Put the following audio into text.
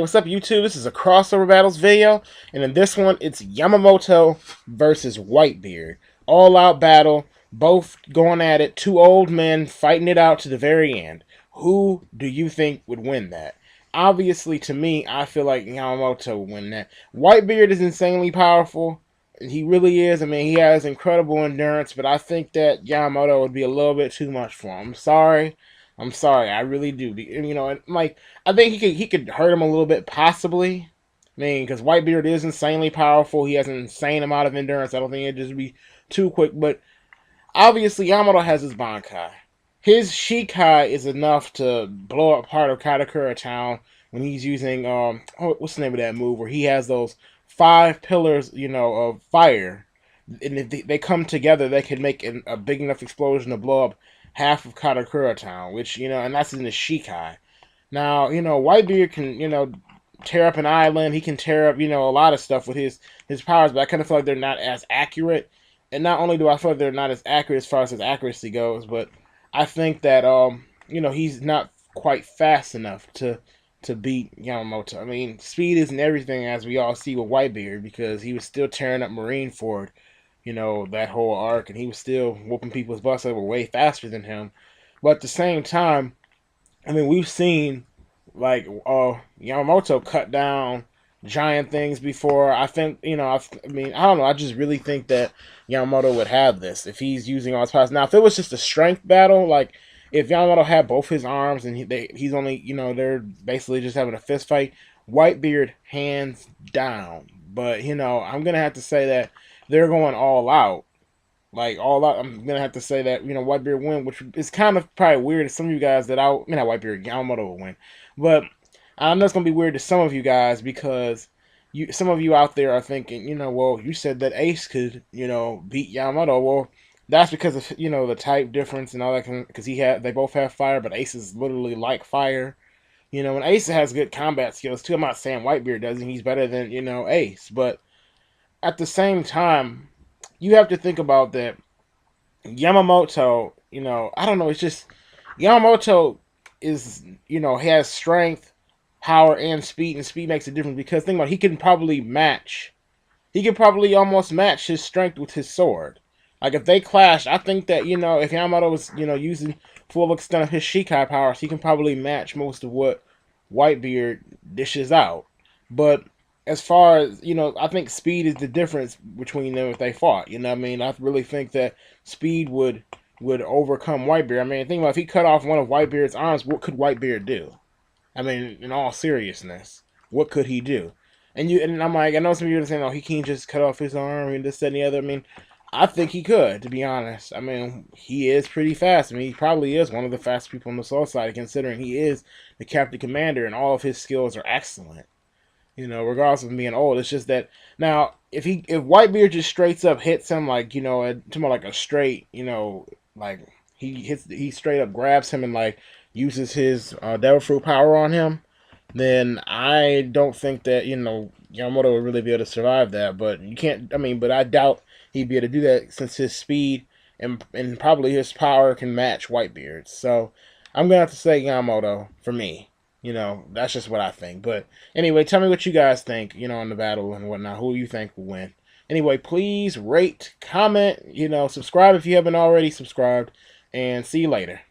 what's up YouTube? This is a crossover battles video, and in this one, it's Yamamoto versus Whitebeard. All out battle, both going at it, two old men fighting it out to the very end. Who do you think would win that? Obviously, to me, I feel like Yamamoto would win that. Whitebeard is insanely powerful. He really is. I mean, he has incredible endurance, but I think that Yamamoto would be a little bit too much for him. I'm sorry, I really do. You know, like I think he could hurt him a little bit, possibly. I mean, because Whitebeard is insanely powerful. He has an insane amount of endurance. I don't think it'd just be too quick. But obviously, Yamamoto has his Bankai. His Shikai is enough to blow up part of Katakura Town when he's using what's the name of that move where he has those 5 pillars, you know, of fire, and if they come together, they can make a big enough explosion to blow up half of Katakura Town, which, you know, and that's in the Shikai. Now, you know, Whitebeard can, you know, tear up an island. He can tear up, you know, a lot of stuff with his powers, but I kind of feel like they're not as accurate. And not only do I feel like they're not as accurate as far as his accuracy goes, but I think that, you know, he's not quite fast enough to beat Yamamoto. I mean, speed isn't everything, as we all see with Whitebeard, because he was still tearing up Marineford, you know, that whole arc, and he was still whooping people's butts that were way faster than him. But at the same time, I mean, we've seen, like, Yamamoto cut down giant things before. I think, you know, I mean, I don't know, I just really think that Yamamoto would have this if he's using all his powers. Now, if it was just a strength battle, like, if Yamamoto had both his arms and he's only, you know, they're basically just having a fist fight, Whitebeard hands down. But, you know, I'm going to have to say that they're going all out. Like, all out. I'm going to have to say that, you know, Whitebeard win, which is kind of probably weird to some of you guys that not Whitebeard, Yamamoto will win. But I know it's going to be weird to some of you guys because some of you out there are thinking, you know, well, you said that Ace could, you know, beat Yamamoto. Well, that's because of, you know, the type difference and all that, because they both have fire, but Ace is literally like fire. You know, and Ace has good combat skills too. I'm not saying Whitebeard doesn't. He's better than, you know, Ace. But at the same time, you have to think about that Yamamoto, you know, I don't know, it's just Yamamoto is, you know, has strength, power, and speed makes a difference because think about it, he can probably almost match his strength with his sword. Like, if they clash, I think that, you know, if Yamamoto was, you know, using full extent of his Shikai powers, he can probably match most of what Whitebeard dishes out. But as far as, you know, I think speed is the difference between them if they fought. You know what I mean? I really think that speed would overcome Whitebeard. I mean, think about if he cut off one of Whitebeard's arms, what could Whitebeard do? I mean, in all seriousness, what could he do? And I'm like, I know some people are saying, oh, he can't just cut off his arm and this, that, and the other. I mean, I think he could, to be honest. I mean, he is pretty fast. I mean, he probably is one of the fastest people on the Soul side, considering he is the captain commander, and all of his skills are excellent. You know, regardless of him being old. It's just that, now, if Whitebeard just straight up hits him, like, you know, to more like a straight, you know, like, he straight up grabs him and, like, uses his Devil Fruit power on him, then I don't think that, you know, Yamamoto would really be able to survive that. But you can't, I mean, but I doubt he'd be able to do that since his speed and probably his power can match Whitebeard's. So I'm going to have to say Yamamoto for me. You know, that's just what I think. But anyway, tell me what you guys think, you know, in the battle and whatnot. Who you think will win. Anyway, please rate, comment, you know, subscribe if you haven't already subscribed. And see you later.